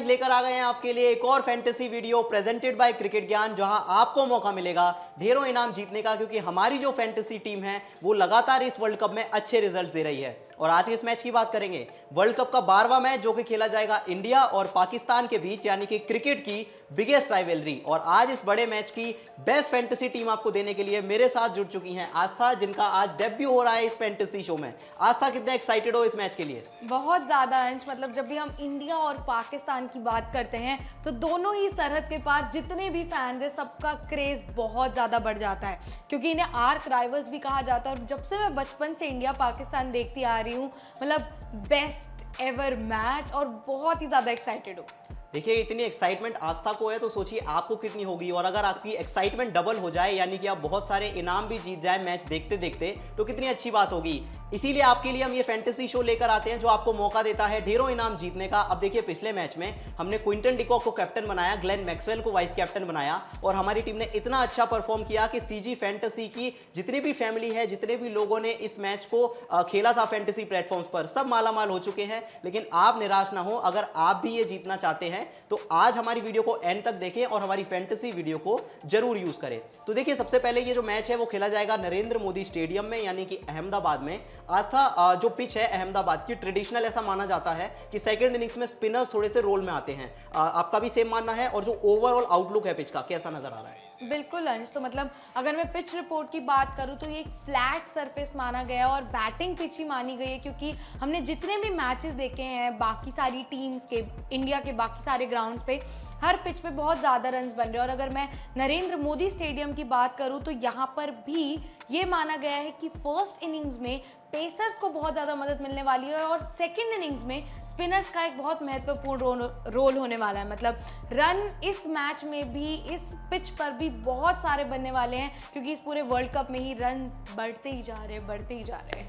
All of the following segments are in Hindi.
लेकर आ गए हैं आपके लिए एक और fantasy video presented by cricket ज्ञान, जहां आपको मौका मिलेगा ढेरों इनाम जीतने का, क्योंकि हमारी जो फैंटेसी टीम है वो लगातार इस वर्ल्ड कप में अच्छे रिजल्ट दे रही है। और आज इस मैच की बात करेंगे, वर्ल्ड कप का 12वां मैच जो कि खेला जाएगा इंडिया और पाकिस्तान के बीच, यानी कि क्रिकेट की बिगेस्ट राइवलरी। और आज इस बड़े मैच की बेस्ट फैंटेसी टीम आपको देने के लिए मेरे साथ जुड़ चुकी हैं आस्था, जिनका आज डेब्यू हो रहा है इस फैंटेसी शो में। आस्था, कितने एक्साइटेड हो इस मैच के लिए? बहुत ज़्यादा अंश, मतलब जब भी हम इंडिया और पाकिस्तान की बात करते हैं तो दोनों ही सरहद के पार जितने भी फैंस हैं सबका क्रेज बहुत ज़्यादा बढ़ जाता है, क्योंकि इन्हें आर्क राइवल्स भी कहा जाता है। और जब से मैं बचपन से इंडिया पाकिस्तान देखती आ रही हूँ, मतलब बेस्ट एवर मैच, और बहुत ही ज़्यादा एक्साइटेड हूँ। देखिए, इतनी एक्साइटमेंट आस्था को है तो सोचिए आपको कितनी होगी। और अगर आपकी एक्साइटमेंट डबल हो जाए, यानी कि आप बहुत सारे इनाम भी जीत जाए मैच देखते देखते, तो कितनी अच्छी बात होगी। इसीलिए आपके लिए हम ये फैंटेसी शो लेकर आते हैं जो आपको मौका देता है ढेरों इनाम जीतने का। अब देखिए, पिछले मैच में हमने क्विंटन डिकॉक को कैप्टन बनाया, ग्लेन मैक्सवेल को वाइस कैप्टन बनाया, और हमारी टीम ने इतना अच्छा परफॉर्म किया कि सीजी फैंटेसी की जितनी भी फैमिली है, जितने भी लोगों ने इस मैच को खेला था फैंटेसी प्लेटफॉर्म्स पर, सब मालामाल हो चुके हैं। लेकिन आप निराश ना हो, अगर आप भी ये जीतना चाहते हैं तो आज हमारी वीडियो को एंड तक देखें और हमारी फैंटेसी वीडियो को जरूर यूज करें। तो देखिए, सबसे पहले ये जो मैच है वो खेला जाएगा नरेंद्र मोदी स्टेडियम में, यानी कि अहमदाबाद में। आस्था, जो पिच है अहमदाबाद की, ट्रेडिशनल ऐसा माना जाता है कि सेकंड इनिंग्स में स्पिनर्स थोड़े से रोल में आते हैं। आपका भी सेम मानना है? और जो ओवरऑल आउटलुक है पिच का, कैसा नजर आ रहा है? बिल्कुल अंश, तो मतलब अगर मैं पिच रिपोर्ट की बात करूं तो ये एक फ्लैट सरफेस माना गया है और बैटिंग पिच ही मानी गई है, क्योंकि हमने जितने भी मैचेस देखे हैं बाकी सारी टीम्स के, इंडिया के बाकी सारे ग्राउंड्स पे, हर पिच पे बहुत ज़्यादा रन्स बन रहे हैं। और अगर मैं नरेंद्र मोदी स्टेडियम की बात करूं तो यहाँ पर भी ये माना गया है कि फर्स्ट इनिंग्स में पेसर्स को बहुत ज़्यादा मदद मिलने वाली है और सेकेंड इनिंग्स में स्पिनर्स का एक बहुत महत्वपूर्ण रोल होने वाला है। मतलब रन इस मैच में भी, इस पिच पर भी बहुत सारे बनने वाले हैं, क्योंकि इस पूरे वर्ल्ड कप में ही रन बढ़ते ही जा रहे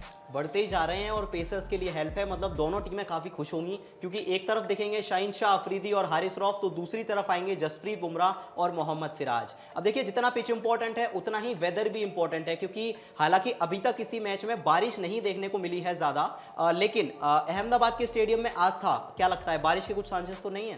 हैं। और पेसर्स के लिए हेल्प है। मतलब दोनों टीमें काफ़ी खुश होंगी, क्योंकि एक तरफ देखेंगे शाहीन शाह अफरीदी और हारिस रऊफ, तो दूसरी तरफ आएंगे जसप्रीत बुमराह और मोहम्मद सिराज। अब देखिए, जितना पिच इंपॉर्टेंट है उतना ही वेदर भी इंपॉर्टेंट है, क्योंकि हालांकि अभी तक किसी मैच में बारिश नहीं देखने को मिली है ज़्यादा, लेकिन अहमदाबाद के स्टेडियम में आस्था, क्या लगता है, बारिश के कुछ चांसेस तो नहीं है?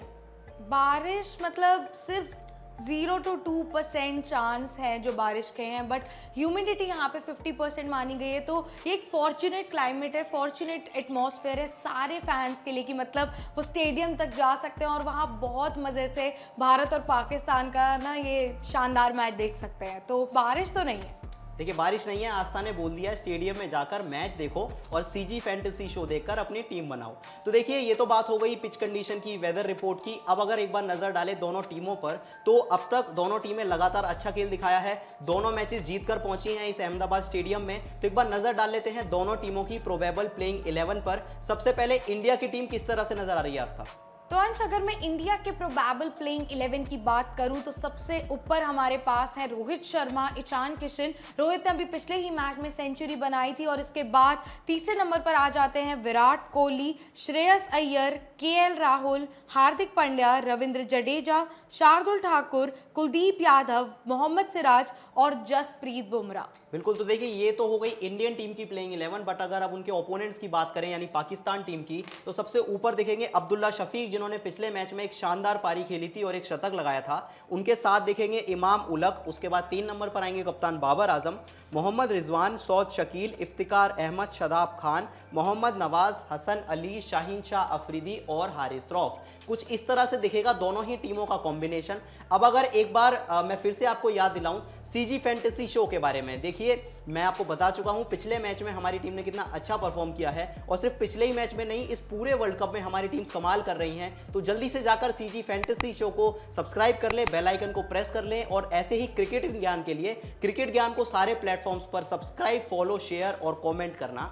बारिश मतलब सिर्फ 0 to 2% चांस है जो बारिश के हैं, बट ह्यूमिडिटी यहाँ पे 50% मानी गई है। तो ये एक फॉर्चुनेट क्लाइमेट है, फॉर्चुनेट एटमॉस्फेयर है सारे फैंस के लिए, कि मतलब वो स्टेडियम तक जा सकते हैं और वहाँ बहुत मज़े से भारत और पाकिस्तान का ना ये शानदार मैच देख सकते हैं। तो बारिश तो नहीं है। देखिए, बारिश नहीं है, आस्था ने बोल दिया स्टेडियम में जाकर मैच देखो और सीजी फैंटेसी शो देखकर अपनी टीम बनाओ। तो देखिए, ये तो बात हो गई पिच कंडीशन की, वेदर रिपोर्ट की। अब अगर एक बार नजर डालें दोनों टीमों पर, तो अब तक दोनों टीमें लगातार अच्छा खेल दिखाया है, दोनों मैचेस जीतकर पहुंची हैं इस अहमदाबाद स्टेडियम में। तो एक बार नजर डाल लेते हैं दोनों टीमों की प्रोबेबल प्लेइंग 11 पर। सबसे पहले इंडिया की टीम किस तरह से नजर आ रही है आस्था? तो अंश, अगर मैं इंडिया के प्रोबेबल प्लेइंग 11 की बात करूं तो सबसे ऊपर हमारे पास है रोहित शर्मा, ईशान किशन। रोहित ने अभी पिछले ही मैच में सेंचुरी बनाई थी। और इसके बाद तीसरे नंबर पर आ जाते हैं विराट कोहली, श्रेयस अय्यर, केएल राहुल, हार्दिक पांड्या, रविंद्र जडेजा, शार्दुल ठाकुर, कुलदीप यादव, मोहम्मद सिराज और जसप्रीत बुमराह। बिल्कुल, तो देखिए, ये तो हो गई इंडियन टीम की प्लेइंग 11, बट अगर अब उनके ओपोनेंट्स की बात करें, यानी पाकिस्तान टीम की, तो सबसे ऊपर देखेंगे अब्दुल्ला शफीक, जिन्होंने पिछले मैच में एक शानदार पारी खेली थी और एक शतक लगाया था। उनके साथ देखेंगे इमाम उलक। उसके बाद 3 नंबर पर आएंगे कप्तान बाबर आजम, मोहम्मद रिजवान, सौद शकील, इफ्तिकार अहमद, शादाब खान, मोहम्मद नवाज, हसन अली, शाहीन शाह अफरीदी और हारिस रऊफ। कुछ इस तरह से दिखेगा दोनों ही टीमों का कॉम्बिनेशन। अब अगर एक बार मैं फिर से आपको याद दिलाऊं सीजी फैंटेसी शो के बारे में, देखिए, मैं आपको बता चुका हूं पिछले मैच में हमारी टीम ने कितना अच्छा परफॉर्म किया है, और सिर्फ पिछले ही मैच में नहीं, इस पूरे वर्ल्ड कप में हमारी टीम कमाल कर रही हैं। तो जल्दी से जाकर सीजी फैंटेसी शो को सब्सक्राइब कर ले, बेल आइकन को प्रेस कर ले, और ऐसे ही क्रिकेट ज्ञान के लिए क्रिकेट ज्ञान को सारे प्लेटफॉर्म्स पर सब्सक्राइब, फॉलो, शेयर और कॉमेंट करना।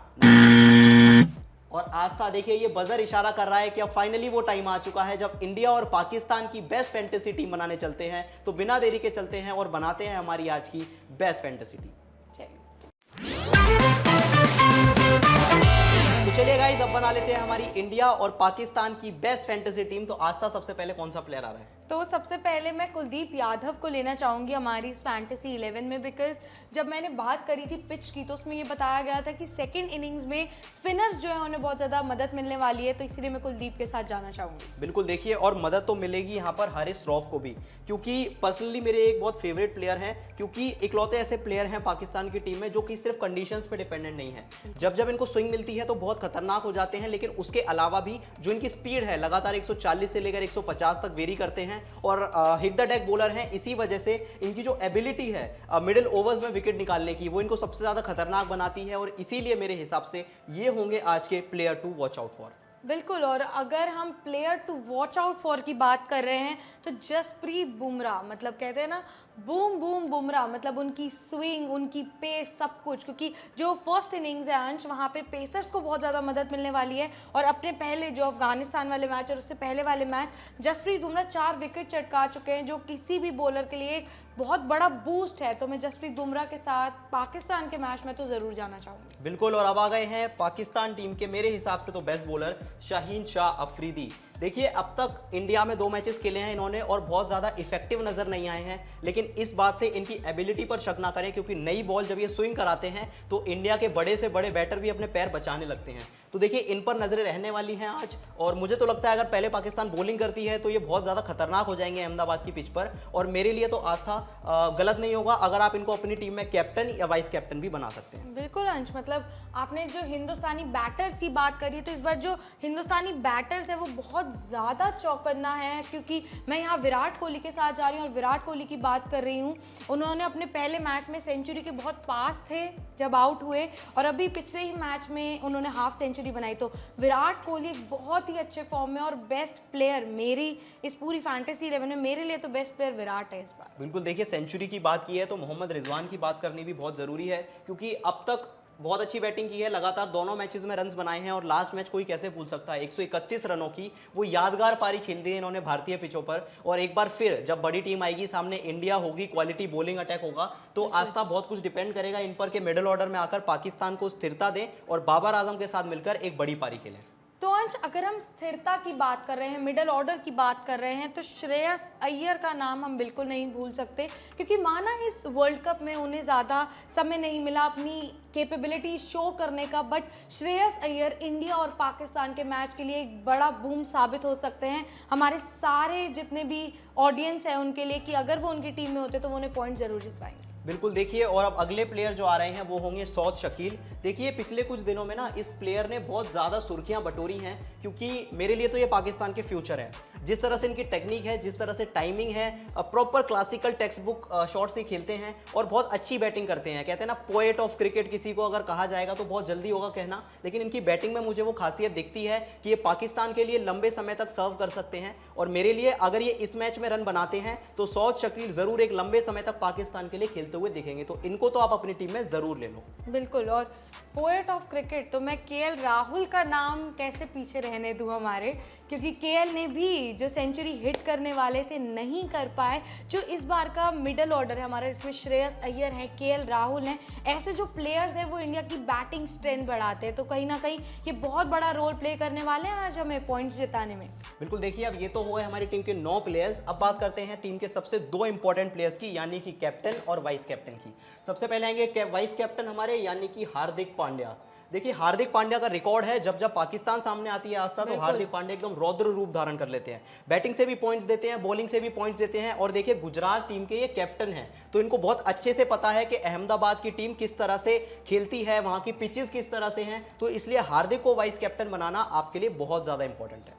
और आस्था, देखिए, ये बजर इशारा कर रहा है कि अब फाइनली वो टाइम आ चुका है जब इंडिया और पाकिस्तान की बेस्ट फैंटेसी टीम बनाने चलते हैं। तो बिना देरी के चलते हैं और बनाते हैं हमारी आज की बेस्ट फैंटेसी टीम। तो चलिए गाइस, अब बना लेते हैं हमारी इंडिया और पाकिस्तान की बेस्ट फैंटेसी टीम। तो आस्था, सबसे पहले कौन सा प्लेयर आ रहा है? तो सबसे पहले मैं कुलदीप यादव को लेना चाहूँगी हमारी इस फैंटेसी 11 में, बिकॉज जब मैंने बात करी थी पिच की तो उसमें ये बताया गया था कि सेकंड इनिंग्स में स्पिनर्स जो है उन्हें बहुत ज़्यादा मदद मिलने वाली है, तो इसीलिए मैं कुलदीप के साथ जाना चाहूँगी। बिल्कुल देखिए, और मदद तो मिलेगी यहाँ पर हारिस रऊफ को भी, क्योंकि पर्सनली मेरे एक बहुत फेवरेट प्लेयर हैं, क्योंकि इकलौते ऐसे प्लेयर हैं पाकिस्तान की टीम में जो कि सिर्फ कंडीशंस पे डिपेंडेंट नहीं है। जब जब इनको स्विंग मिलती है तो बहुत खतरनाक हो जाते हैं, लेकिन उसके अलावा भी जो इनकी स्पीड है लगातार 140 से लेकर 150 तक वेरी करते हैं और हिट द डेक बॉलर हैं। इसी वजह से इनकी जो एबिलिटी है मिडिल ओवर्स में विकेट निकालने की, वो इनको सबसे ज़्यादा खतरनाक बनाती है, और इसीलिए मेरे हिसाब से ये होंगे आज के player to watch out for. बिल्कुल, और अगर हम player to watch out for की बात कर रहे हैं तो जसप्रीत बुमराह, मतलब कहते हैं ना बूम बूम बुमराह, मतलब उनकी स्विंग, उनकी पेस, सब कुछ, क्योंकि जो फर्स्ट इनिंग्स है अंश, वहाँ पे पेसर्स को बहुत ज़्यादा मदद मिलने वाली है। और अपने पहले जो अफगानिस्तान वाले मैच और उससे पहले वाले मैच जसप्रीत बुमराह 4 विकेट चटका चुके हैं, जो किसी भी बॉलर के लिए एक बहुत बड़ा बूस्ट है। तो मैं जसप्रीत बुमराह के साथ पाकिस्तान के मैच में तो ज़रूर जाना चाहूँगी। बिल्कुल, और अब आ गए हैं पाकिस्तान टीम के मेरे हिसाब से तो बेस्ट बॉलर शाहीन शाह अफरीदी। देखिए, अब तक इंडिया में 2 मैचेस खेले हैं इन्होंने और बहुत ज़्यादा इफेक्टिव नज़र नहीं आए हैं, लेकिन इस बात से इनकी एबिलिटी पर शक ना करें, क्योंकि नई बॉल जब ये स्विंग कराते हैं तो इंडिया के बड़े से बड़े बैटर भी अपने पैर बचाने लगते हैं। तो देखिए, इन पर नज़रें रहने वाली हैं आज, और मुझे तो लगता है अगर पहले पाकिस्तान बॉलिंग करती है तो ये बहुत ज़्यादा खतरनाक हो जाएंगे अहमदाबाद की पिच पर। और मेरे लिए तो आज था गलत नहीं होगा अगर आप इनको अपनी टीम में कैप्टन या वाइस कैप्टन भी बना सकते हैं। बिल्कुल अंश, मतलब आपने जो हिंदुस्तानी बैटर्स की बात करी, तो इस बार जो हिंदुस्तानी बैटर्स है वो बहुत ज़्यादा चौकन्ना है, क्योंकि मैं यहाँ विराट कोहली के साथ जा रही हूँ और विराट कोहली की बात कर रही हूँ। उन्होंने अपने पहले मैच में सेंचुरी के बहुत पास थे जब आउट हुए, और अभी पिछले ही मैच में उन्होंने हाफ सेंचुरी बनाई। तो विराट कोहली एक बहुत ही अच्छे फॉर्म में और बेस्ट प्लेयर, मेरी इस पूरी फैंटेसी 11 में मेरे लिए तो बेस्ट प्लेयर विराट है इस बार। बिल्कुल देखिए, सेंचुरी की बात की है तो मोहम्मद रिजवान की बात करनी भी बहुत ज़रूरी है, क्योंकि अब तक बहुत अच्छी बैटिंग की है, लगातार दोनों मैचेस में रन्स बनाए हैं, और लास्ट मैच कोई कैसे भूल सकता है 131 रनों की वो यादगार पारी खेल दी है इन्होंने भारतीय पिचों पर। और एक बार फिर जब बड़ी टीम आएगी सामने, इंडिया होगी, क्वालिटी बॉलिंग अटैक होगा, तो आस्था बहुत कुछ डिपेंड करेगा इन पर कि मिडिल ऑर्डर में आकर पाकिस्तान को स्थिरता दें और बाबर आजम के साथ मिलकर एक बड़ी पारी खेलें। तो अंश, अगर हम स्थिरता की बात कर रहे हैं, मिडिल ऑर्डर की बात कर रहे हैं, तो श्रेयस अय्यर का नाम हम बिल्कुल नहीं भूल सकते, क्योंकि माना इस वर्ल्ड कप में उन्हें ज़्यादा समय नहीं मिला अपनी कैपेबिलिटी शो करने का, बट श्रेयस अय्यर इंडिया और पाकिस्तान के मैच के लिए एक बड़ा बूम साबित हो सकते हैं, हमारे सारे जितने भी ऑडियंस है उनके लिए, कि अगर वो उनकी टीम में होते तो वो उन्हें पॉइंट ज़रूर जितवाएंगे। बिल्कुल देखिए, और अब अगले प्लेयर जो आ रहे हैं वो होंगे सौद शकील। देखिए, पिछले कुछ दिनों में ना इस प्लेयर ने बहुत ज़्यादा सुर्खियां बटोरी हैं, क्योंकि मेरे लिए तो ये पाकिस्तान के फ्यूचर है। जिस तरह से इनकी टेक्निक है, जिस तरह से टाइमिंग है, proper classical text book shot से खेलते हैं और बहुत अच्छी बैटिंग करते हैं। कहते हैं ना पोएट ऑफ क्रिकेट किसी को अगर कहा जाएगा तो बहुत जल्दी होगा कहना, लेकिन इनकी बैटिंग में मुझे वो खासियत दिखती है कि ये पाकिस्तान के लिए लंबे समय तक सर्व कर सकते हैं। और मेरे लिए अगर ये इस मैच में रन बनाते हैं तो सौद शकील ज़रूर एक लंबे समय तक पाकिस्तान के लिए खेलते हुए दिखेंगे, तो इनको तो आप अपनी टीम में ज़रूर ले लो। बिल्कुल, और पोएट ऑफ क्रिकेट तो मैं केएल राहुल का नाम कैसे पीछे रहने दूं हमारे, क्योंकि केएल ने भी जो सेंचुरी हिट करने वाले थे नहीं कर पाए। जो इस बार का मिडल ऑर्डर है हमारा, इसमें श्रेयस अय्यर हैं, केएल राहुल हैं, ऐसे जो प्लेयर्स हैं वो इंडिया की बैटिंग स्ट्रेंथ बढ़ाते हैं, तो कहीं ना कहीं ये बहुत बड़ा रोल प्ले करने वाले हैं आज हमें पॉइंट्स जिताने में। बिल्कुल देखिए, अब ये तो हो गए हमारी टीम के 9 प्लेयर्स। अब बात करते हैं टीम के सबसे 2 इंपॉर्टेंट प्लेयर्स की, यानी कि कैप्टन और वाइस कैप्टन की। सबसे पहले आएंगे वाइस कैप्टन हमारे, यानी कि हार्दिक पांड्या। देखिए, हार्दिक पांड्या का रिकॉर्ड है, जब जब पाकिस्तान सामने आती है आस्था तो हार्दिक पांड्या एकदम रौद्र रूप धारण कर लेते हैं। बैटिंग से भी पॉइंट्स देते हैं, बॉलिंग से भी पॉइंट्स देते हैं, और देखिए गुजरात टीम के ये कैप्टन हैं, तो इनको बहुत अच्छे से पता है कि अहमदाबाद की टीम किस तरह से खेलती है, वहां की पिचेस किस तरह से हैं, तो इसलिए हार्दिक को वाइस कैप्टन बनाना आपके लिए बहुत ज़्यादा इंपॉर्टेंट है।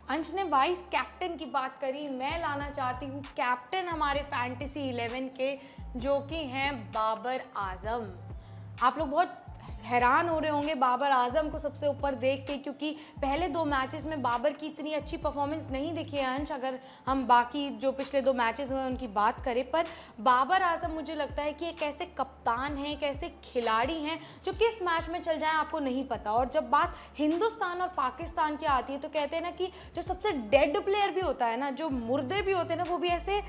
अंश ने वाइस कैप्टन की बात करी, मैं लाना चाहती हूँ कैप्टन हमारे फैंटेसी 11 के, जो कि हैं बाबर आजम। आप लोग बहुत हैरान हो रहे होंगे बाबर आजम को सबसे ऊपर देख के, क्योंकि पहले 2 मैचेस में बाबर की इतनी अच्छी परफॉर्मेंस नहीं दिखी है अंश, अगर हम बाकी जो पिछले 2 मैचेस हुए उनकी बात करें। पर बाबर आजम मुझे लगता है कि एक ऐसे कप्तान हैं, एक ऐसे खिलाड़ी हैं जो किस मैच में चल जाए आपको नहीं पता। और जब बात हिंदुस्तान और पाकिस्तान की आती है तो कहते हैं ना कि जो सबसे डेड प्लेयर भी होता है ना, जो मुर्दे भी होते हैं ना, वो भी ऐसे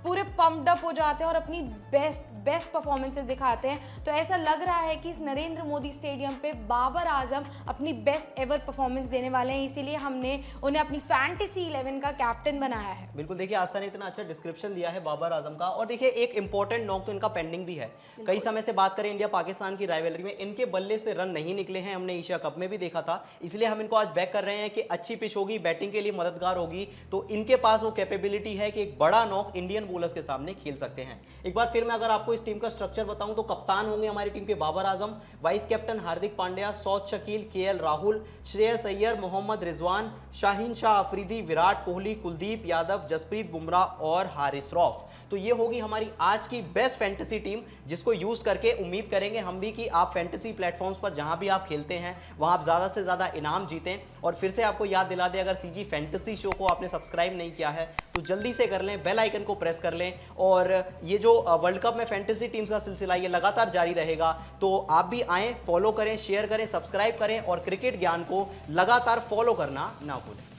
पूरे पम्प्ड अप हो जाते हैं और अपनी बेस्ट परफॉर्मेंसेस दिखाते हैं। तो ऐसा लग रहा है कि इस नरेंद्र मोदी स्टेडियम पे बाबर आजम अपनी बेस्ट एवर परफॉर्मेंस देने वाले हैं, इसीलिए हमने उन्हें अपनी फैंटेसी 11 का कैप्टन बनाया है। बिल्कुल, देखिए आस्था ने इतना अच्छा डिस्क्रिप्शन दिया है बाबर आजम का। और देखिए एक इंपॉर्टेंट नॉक तो इनका पेंडिंग भी है। कई समय से बात करें इंडिया पाकिस्तान की राइवलरी में, इनके बल्ले से रन नहीं निकले हैं, हमने एशिया कप में भी देखा था। इसलिए हम इनको आज बैक कर रहे हैं कि अच्छी पिच होगी, बैटिंग के लिए मददगार होगी, तो इनके पास वो कैपेबिलिटी है कि एक बड़ा नॉक इंडियन बॉलर्स के सामने खेल सकते हैं। एक बार फिर मैं अगर आपको इस टीम का स्ट्रक्चर बताऊं तो कप्तान होंगे हमारी टीम के Babar Azam, vice captain Hardik Pandya, Saud Shakeel, KL Rahul, Shreyas Iyer, Mohammad Rizwan, Shaheen Shah Afridi, Virat Kohli, Kuldeep Yadav, Jasprit Bumrah और हारिस रौफ। तो ये होगी हमारी आज की बेस्ट फैंटेसी टीम, जिसको यूज करके उम्मीद करेंगे हम भी कि आप फैंटेसी प्लेटफॉर्म्स पर जहां भी आप खेलते हैं वहां आप ज्यादा से ज्यादा इनाम जीतें। और फिर से आपको याद दिला दें, अगर सीजी फैंटेसी शो को आपने सब्सक्राइब नहीं किया है तो जल्दी से कर लें, बेल आइकन को प्रेस कर लें। और ये जो वर्ल्ड कप में फैंटेसी टीम्स का सिलसिला ये लगातार जारी रहेगा, तो आप भी आएँ, फॉलो करें, शेयर करें, सब्सक्राइब करें और क्रिकेट ज्ञान को लगातार फॉलो करना ना भूलें।